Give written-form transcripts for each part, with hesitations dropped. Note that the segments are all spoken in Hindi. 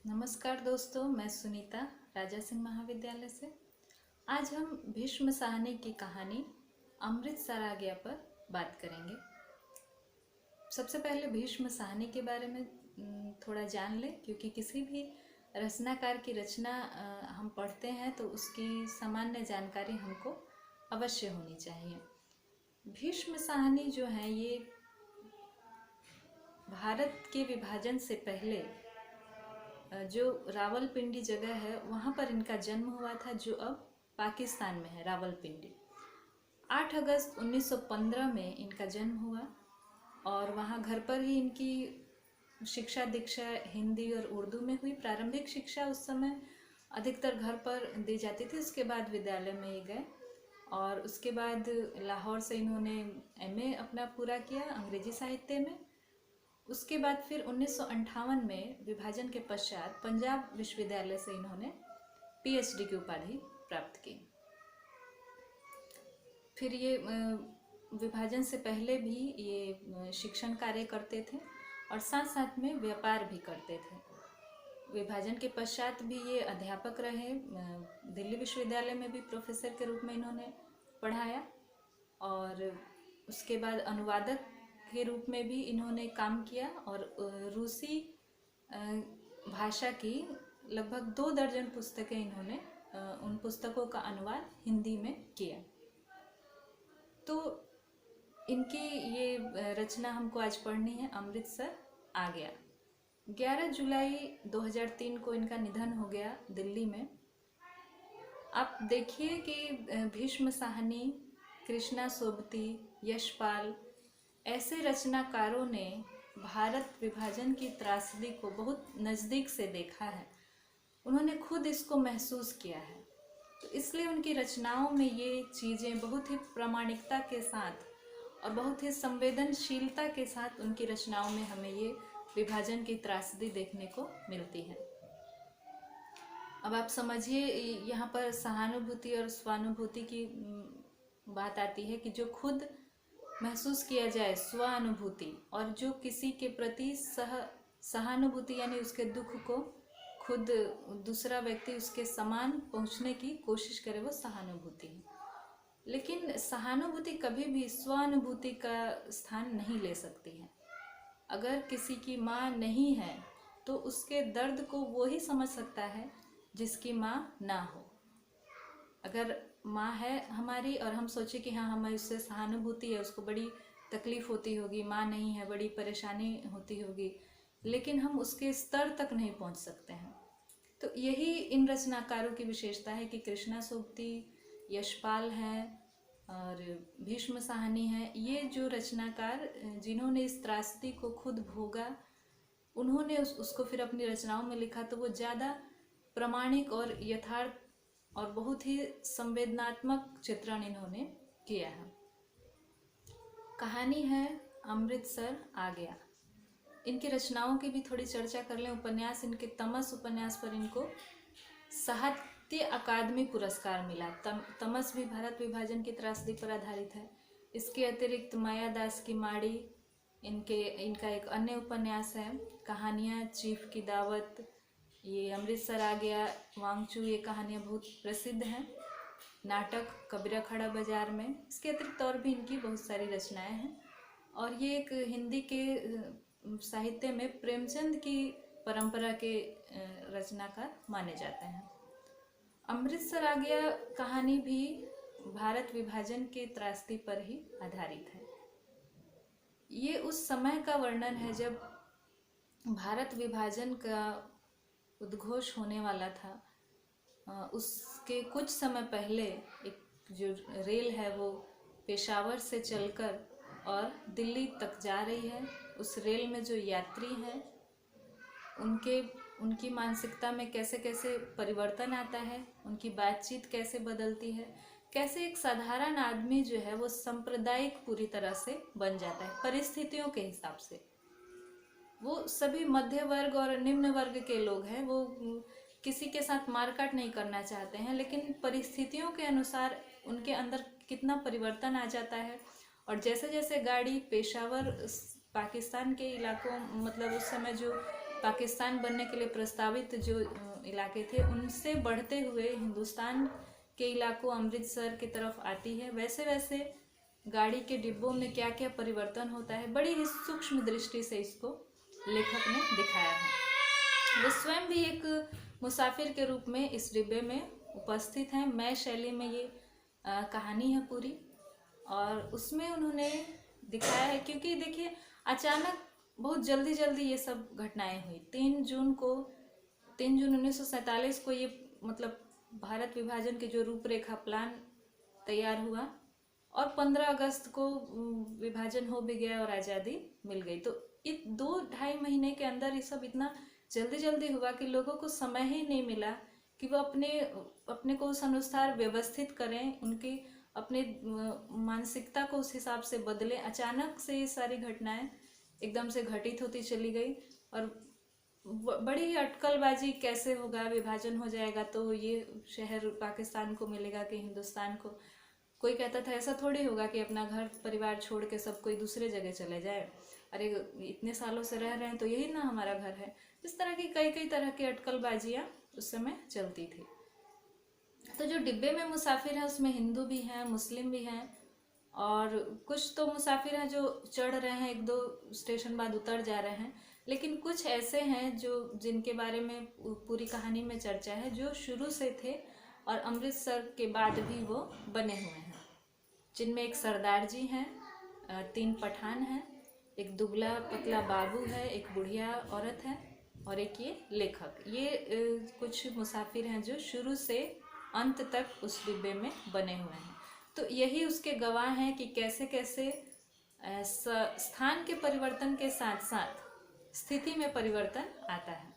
नमस्कार दोस्तों, मैं सुनीता राजा सिंह महाविद्यालय से। आज हम भीष्म साहनी की कहानी अमृतसर आ गया पर बात करेंगे। सबसे पहले भीष्म साहनी के बारे में थोड़ा जान लें, क्योंकि किसी भी रचनाकार की रचना हम पढ़ते हैं तो उसकी सामान्य जानकारी हमको अवश्य होनी चाहिए। भीष्म साहनी जो है ये भारत के विभाजन से पहले जो रावलपिंडी जगह है वहाँ पर इनका जन्म हुआ था, जो अब पाकिस्तान में है, रावलपिंडी। 8 अगस्त 1915 में इनका जन्म हुआ और वहाँ घर पर ही इनकी शिक्षा दीक्षा हिंदी और उर्दू में हुई। प्रारंभिक शिक्षा उस समय अधिकतर घर पर दी जाती थी, उसके बाद विद्यालय में ही गए और उसके बाद लाहौर से इन्होंने एमए अपना पूरा किया अंग्रेजी साहित्य में। उसके बाद फिर 1958 में विभाजन के पश्चात पंजाब विश्वविद्यालय से इन्होंने पीएचडी की उपाधि प्राप्त की। फिर ये विभाजन से पहले भी ये शिक्षण कार्य करते थे और साथ साथ में व्यापार भी करते थे। विभाजन के पश्चात भी ये अध्यापक रहे। दिल्ली विश्वविद्यालय में भी प्रोफेसर के रूप में इन्होंने पढ़ाया और उसके बाद अनुवादक के रूप में भी इन्होंने काम किया और रूसी भाषा की लगभग 2 दर्जन पुस्तकें इन्होंने उन पुस्तकों का अनुवाद हिंदी में किया। तो इनकी ये रचना हमको आज पढ़नी है, अमृतसर आ गया। 11 जुलाई 2003 को इनका निधन हो गया दिल्ली में। आप देखिए कि भीष्म साहनी, कृष्णा सोबती, यशपाल ऐसे रचनाकारों ने भारत विभाजन की त्रासदी को बहुत नज़दीक से देखा है। उन्होंने खुद इसको महसूस किया है, तो इसलिए उनकी रचनाओं में ये चीज़ें बहुत ही प्रामाणिकता के साथ और बहुत ही संवेदनशीलता के साथ उनकी रचनाओं में हमें ये विभाजन की त्रासदी देखने को मिलती है। अब आप समझिए, यहाँ पर सहानुभूति और स्वानुभूति की बात आती है कि जो खुद महसूस किया जाए स्वानुभूति, और जो किसी के प्रति सहानुभूति यानी उसके दुख को खुद दूसरा व्यक्ति उसके समान पहुंचने की कोशिश करे, वो सहानुभूति है। लेकिन सहानुभूति कभी भी स्वानुभूति का स्थान नहीं ले सकती है। अगर किसी की माँ नहीं है तो उसके दर्द को वो ही समझ सकता है जिसकी माँ ना हो। अगर माँ है हमारी और हम सोचे कि हाँ हमें उससे सहानुभूति है, उसको बड़ी तकलीफ़ होती होगी, माँ नहीं है, बड़ी परेशानी होती होगी, लेकिन हम उसके स्तर तक नहीं पहुँच सकते हैं। तो यही इन रचनाकारों की विशेषता है कि कृष्णा सोबती, यशपाल हैं और भीष्म साहनी हैं। ये जो रचनाकार जिन्होंने इस त्रासदी को खुद भोगा, उन्होंने उसको फिर अपनी रचनाओं में लिखा, तो वो ज़्यादा प्रामाणिक और यथार्थ और बहुत ही संवेदनात्मक चित्रण इन्होंने किया है। कहानी है अमृतसर आ गया। इनकी रचनाओं की भी थोड़ी चर्चा कर लें। उपन्यास, इनके तमस उपन्यास पर इनको साहित्य अकादमी पुरस्कार मिला। तमस भी भारत विभाजन की त्रासदी पर आधारित है। इसके अतिरिक्त मायादास की माड़ी इनका एक अन्य उपन्यास है। कहानियाँ, चीफ की दावत, ये अमृतसर आ गया, वांगचू, ये कहानियाँ बहुत प्रसिद्ध हैं। नाटक कबीरा खड़ा बाजार में। इसके अतिरिक्त और भी इनकी बहुत सारी रचनाएं हैं और ये एक हिंदी के साहित्य में प्रेमचंद की परंपरा के रचनाकार माने जाते हैं। अमृतसर आ गया कहानी भी भारत विभाजन के त्रासदी पर ही आधारित है। ये उस समय का वर्णन है जब भारत विभाजन का उद्घोष होने वाला था। उसके कुछ समय पहले एक जो रेल है वो पेशावर से चलकर और दिल्ली तक जा रही है। उस रेल में जो यात्री हैं उनकी मानसिकता में कैसे कैसे परिवर्तन आता है, उनकी बातचीत कैसे बदलती है, कैसे एक साधारण आदमी जो है वो सांप्रदायिक पूरी तरह से बन जाता है परिस्थितियों के हिसाब से। वो सभी मध्य वर्ग और निम्न वर्ग के लोग हैं, वो किसी के साथ मारकाट नहीं करना चाहते हैं, लेकिन परिस्थितियों के अनुसार उनके अंदर कितना परिवर्तन आ जाता है। और जैसे जैसे गाड़ी पेशावर पाकिस्तान के इलाकों, मतलब उस समय जो पाकिस्तान बनने के लिए प्रस्तावित जो इलाके थे उनसे बढ़ते हुए हिंदुस्तान के इलाकों अमृतसर की तरफ आती है, वैसे वैसे गाड़ी के डिब्बों में क्या क्या परिवर्तन होता है, बड़ी ही सूक्ष्म दृष्टि से इसको लेखक ने दिखाया है। वो स्वयं भी एक मुसाफिर के रूप में इस डिब्बे में उपस्थित हैं। मैं शैली में ये कहानी है पूरी, और उसमें उन्होंने दिखाया है, क्योंकि देखिए अचानक बहुत जल्दी जल्दी ये सब घटनाएं हुई। 3 जून 1947 को ये मतलब भारत विभाजन के जो रूपरेखा प्लान तैयार हुआ, और 15 अगस्त को विभाजन हो भी गया और आज़ादी मिल गई। तो इस 2-2.5 महीने के अंदर ये सब इतना जल्दी जल्दी हुआ कि लोगों को समय ही नहीं मिला कि वो अपने को उस अनुसार व्यवस्थित करें, उनकी अपने मानसिकता को उस हिसाब से बदलें। अचानक से ये सारी घटनाएं एकदम से घटित होती चली गई, और बड़ी ही अटकलबाजी, कैसे होगा, विभाजन हो जाएगा तो ये शहर पाकिस्तान को मिलेगा कि हिंदुस्तान को। कोई कहता था ऐसा थोड़ी होगा कि अपना घर परिवार छोड़ के सब कोई दूसरे जगह चले जाए, अरे इतने सालों से रह रहे हैं तो यही ना हमारा घर है। इस तरह की कई तरह की अटकलबाजियाँ उस समय चलती थी। तो जो डिब्बे में मुसाफिर हैं उसमें हिंदू भी हैं, मुस्लिम भी हैं, और कुछ तो मुसाफिर हैं जो चढ़ रहे हैं, 1-2 स्टेशन बाद उतर जा रहे हैं, लेकिन कुछ ऐसे हैं जो जिनके बारे में पूरी कहानी में चर्चा है, जो शुरू से थे और अमृतसर के बाद भी वो बने हुए हैं, जिनमें एक सरदार जी हैं, 3 पठान हैं, एक दुबला पतला बाबू है, एक बुढ़िया औरत है, और एक ये लेखक। ये कुछ मुसाफिर हैं जो शुरू से अंत तक उस डिब्बे में बने हुए हैं। तो यही उसके गवाह हैं कि कैसे कैसे स्थान के परिवर्तन के साथ साथ स्थिति में परिवर्तन आता है।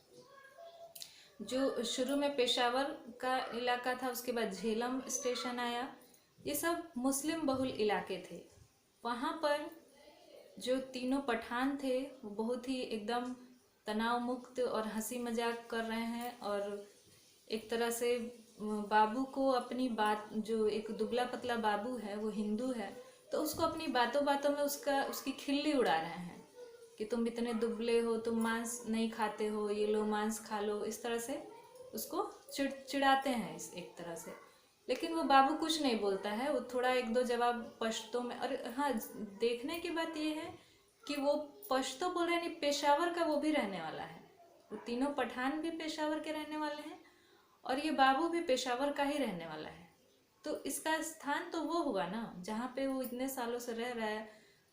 जो शुरू में पेशावर का इलाका था, उसके बाद झेलम स्टेशन आया, ये सब मुस्लिम बहुल इलाके थे। वहाँ पर जो तीनों पठान थे वो बहुत ही एकदम तनाव मुक्त और हंसी मजाक कर रहे हैं, और एक तरह से बाबू को अपनी बात, जो एक दुबला पतला बाबू है वो हिंदू है, तो उसको अपनी बातों बातों में उसकी खिल्ली उड़ा रहे हैं कि तुम इतने दुबले हो, तुम मांस नहीं खाते हो, ये लो मांस खा लो, इस तरह से उसको चिढ़ाते हैं इस एक तरह से। लेकिन वो बाबू कुछ नहीं बोलता है, वो थोड़ा 1-2 जवाब पश्तो में। और हाँ, देखने की बात ये है कि वो पश्तो बोल रहे हैं, पेशावर का वो भी रहने वाला है। वो तीनों पठान भी पेशावर के रहने वाले हैं, और ये बाबू भी पेशावर का ही रहने वाला है। तो इसका स्थान तो वो हुआ ना जहाँ पे वो इतने सालों से रह रहा है,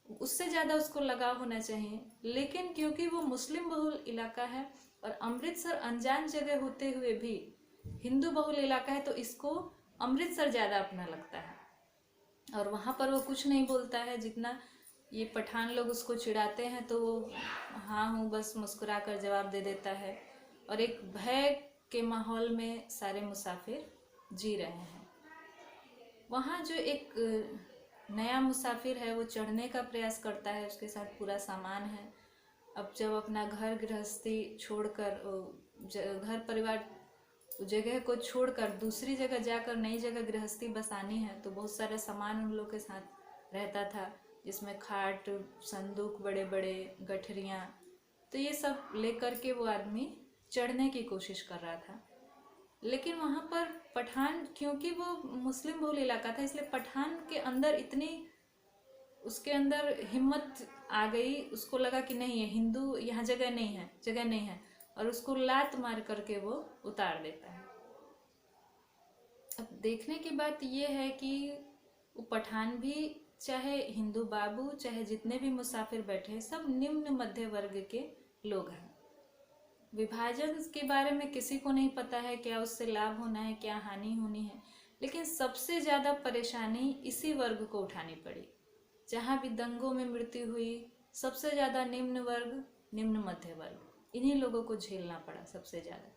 उससे ज़्यादा उसको लगाव होना चाहिए। लेकिन क्योंकि वो मुस्लिम बहुल इलाका है और अमृतसर अनजान जगह होते हुए भी हिंदू बहुल इलाका है, तो इसको अमृतसर ज़्यादा अपना लगता है, और वहाँ पर वो कुछ नहीं बोलता है। जितना ये पठान लोग उसको चिढ़ाते हैं तो वो हाँ हूँ बस मुस्कुरा कर जवाब दे देता है, और एक भय के माहौल में सारे मुसाफिर जी रहे हैं। वहाँ जो एक नया मुसाफिर है वो चढ़ने का प्रयास करता है, उसके साथ पूरा सामान है। अब जब अपना घर गृहस्थी छोड़कर, घर परिवार जगह को छोड़कर दूसरी जगह जाकर नई जगह गृहस्थी बसानी है, तो बहुत सारा सामान उन लोग के साथ रहता था, जिसमें खाट, संदूक, बड़े बड़े गठरियाँ, तो ये सब लेकर के वो आदमी चढ़ने की कोशिश कर रहा था। लेकिन वहाँ पर पठान, क्योंकि वो मुस्लिम बहुल इलाका था, इसलिए पठान के अंदर इतनी उसके अंदर हिम्मत आ गई, उसको लगा कि नहीं ये हिंदू यहाँ जगह नहीं है, और उसको लात मार करके वो उतार देता है। अब देखने की बात ये है कि वो पठान भी, चाहे हिंदू बाबू, चाहे जितने भी मुसाफिर बैठे, सब निम्न मध्य वर्ग के लोग हैं। विभाजन के बारे में किसी को नहीं पता है क्या उससे लाभ होना है, क्या हानि होनी है, लेकिन सबसे ज़्यादा परेशानी इसी वर्ग को उठानी पड़ी। जहाँ भी दंगों में मृत्यु हुई, सबसे ज़्यादा निम्न वर्ग, निम्न मध्य वर्ग, इन्हीं लोगों को झेलना पड़ा सबसे ज़्यादा।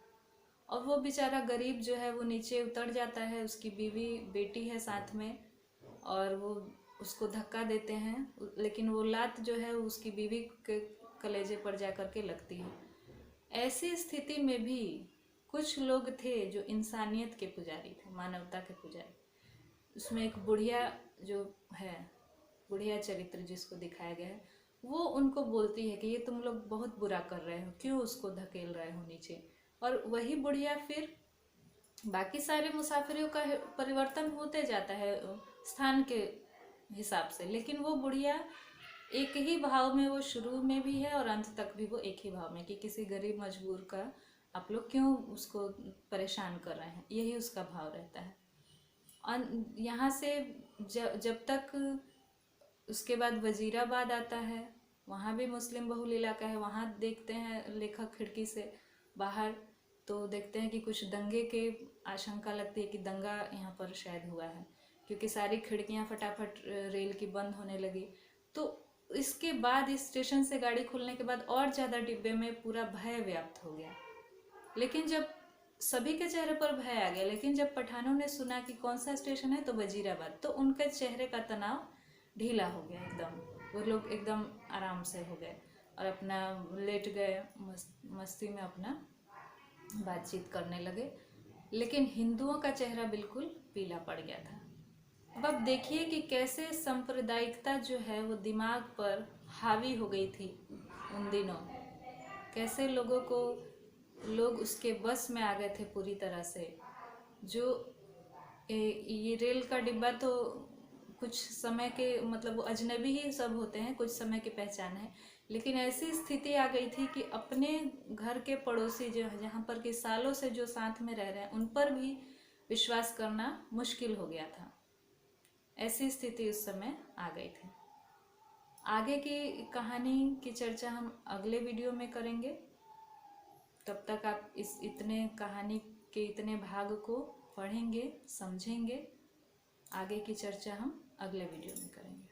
और वो बेचारा गरीब जो है वो नीचे उतर जाता है, उसकी बीवी बेटी है साथ में, और वो उसको धक्का देते हैं, लेकिन वो लात जो है उसकी बीवी के कलेजे पर जा कर के लगती है। ऐसी स्थिति में भी कुछ लोग थे जो इंसानियत के पुजारी थे, मानवता के पुजारी। उसमें एक बुढ़िया जो है, बुढ़िया चरित्र जिसको दिखाया गया है, वो उनको बोलती है कि ये तुम लोग बहुत बुरा कर रहे हो, क्यों उसको धकेल रहे हो नीचे। और वही बुढ़िया फिर बाकी सारे मुसाफिरों का परिवर्तन होते जाता है स्थान के हिसाब से, लेकिन वो बुढ़िया एक ही भाव में, वो शुरू में भी है और अंत तक भी वो एक ही भाव में कि किसी गरीब मजबूर का आप लोग क्यों उसको परेशान कर रहे हैं, यही उसका भाव रहता है। और यहाँ से जब तक उसके बाद वजीराबाद आता है, वहाँ भी मुस्लिम बहुल इलाका है। वहाँ देखते हैं लेखक खिड़की से बाहर, तो देखते हैं कि कुछ दंगे के आशंका लगती है कि दंगा यहाँ पर शायद हुआ है, क्योंकि सारी खिड़कियाँ फटाफट रेल की बंद होने लगी। तो इसके बाद इस स्टेशन से गाड़ी खुलने के बाद और ज़्यादा डिब्बे में पूरा भय व्याप्त हो गया। लेकिन जब सभी के चेहरे पर भय आ गया, लेकिन जब पठानों ने सुना कि कौन सा स्टेशन है तो वजीराबाद, तो उनके चेहरे का तनाव ढीला हो गया एकदम। वो लोग एकदम आराम से हो गए और अपना लेट गए, मस्ती में अपना बातचीत करने लगे। लेकिन हिंदुओं का चेहरा बिल्कुल पीला पड़ गया था। अब देखिए कि कैसे सांप्रदायिकता जो है वो दिमाग पर हावी हो गई थी उन दिनों, कैसे लोग उसके बस में आ गए थे पूरी तरह से। जो ये रेल का डिब्बा तो कुछ समय के, मतलब वो अजनबी ही सब होते हैं, कुछ समय की पहचान है, लेकिन ऐसी स्थिति आ गई थी कि अपने घर के पड़ोसी जो है, जहाँ पर कि सालों से जो साथ में रह रहे हैं, उन पर भी विश्वास करना मुश्किल हो गया था। ऐसी स्थिति उस समय आ गई थी। आगे की कहानी की चर्चा हम अगले वीडियो में करेंगे। तब तक आप इस इतने कहानी के इतने भाग को पढ़ेंगे, समझेंगे। आगे की चर्चा हम अगले वीडियो में करेंगे।